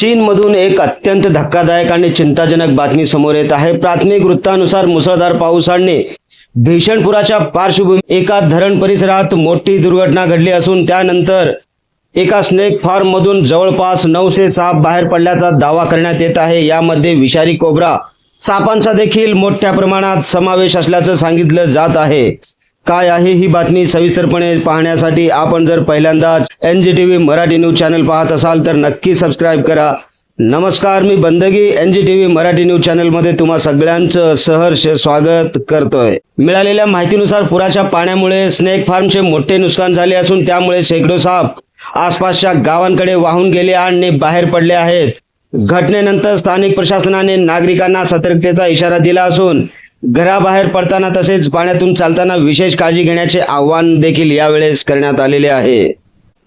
चीनमधून एक अत्यंत धक्कादायक आणि चिंताजनक बातमी समोर येत आहे। प्राथमिक वृत्तानुसार मुसळधार पावसाने भीषण पुराच्या पार्श्वभूमीवर एका धरण परिसरात मोठी दुर्घटना घडली असून त्यानंतर एका स्नेक फार्म मधून जवळपास 900 साप बाहेर पडल्याचा दावा करण्यात येत आहे। यामध्ये विषारी कोब्रा सापांचा देखील मोठ्या प्रमाणात समावेश असल्याचं सांगितलं जात आहे। काय आहे ही बातमी सविस्तरपणे पाहण्यासाठी आपण जर पहिल्यांदाच NGTV मराठी न्यूज चॅनल पाहत असाल तर नक्की सबस्क्राइब करा। नमस्कार, मी बंदगी NGTV मराठी न्यूज चॅनल मध्ये तुम्हा सगळ्यांचं सहर्ष स्वागत करतोय। मिळालेल्या माहितीनुसार पुराच्या पाण्यामुळे स्नेक फार्मचे मोठे नुकसान झाले असून त्यामुळे शेकडो साप आसपासच्या गावांकडे वाहून गेले आणि बाहेर पडले आहेत। घटनेनंतर स्थानिक प्रशासनाने नागरिकांना सतर्कतेचा इशारा दिला असून घराबाहेर पडताना तसेच पाण्यातून चालताना विशेष काळजी घेण्याचे आवाहन देखील यावेळेस करण्यात आलेले आहे।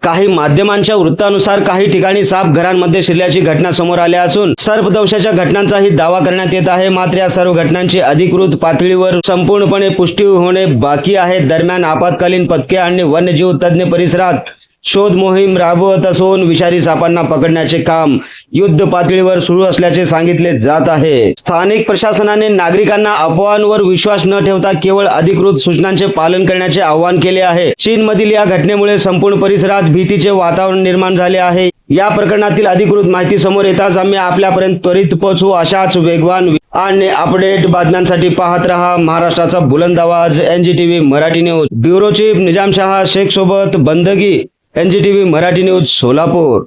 काही माध्यमांच्या वृत्तानुसार काही ठिकाणी साप घरांमध्ये शिरल्याची घटना समोर आल्या असून सर्पदंशाच्या घटनांचाही दावा करण्यात येत आहे। मात्र या सर्व घटनांची अधिकृत पातळीवर संपूर्णपणे पुष्टी होणे बाकी आहे। दरम्यान आपत्कालीन पथके आणि वन्यजीव तज्ञ परिसरात शोध मोहीम राबवत असून विषारी सापांना पकडण्याचे काम युद्ध पातळीवर सुरू असल्याचे सांगितले जात आहे। स्थानिक प्रशासनाने नागरिकांना अफवांवर विश्वास न ठेवता केवळ अधिकृत सूचनांचे पालन करण्याचे आवाहन केले आहे। चीनमधील या घटनेमुळे संपूर्ण परिसरात भीतीचे वातावरण निर्माण झाले आहे। या प्रकरणातील अधिकृत माहिती समोर येताच आम्ही आपल्यापर्यंत त्वरित पोहोचू। अशाच वेगवान आणि अपडेट बातम्यांसाठी पाहत रहा महाराष्ट्राचा बुलंद आवाज NGTV Marathi news. Bureau chief Nizamshah Shaikh सोबत बंदगी NGTV मराठी न्यूज सोलापूर।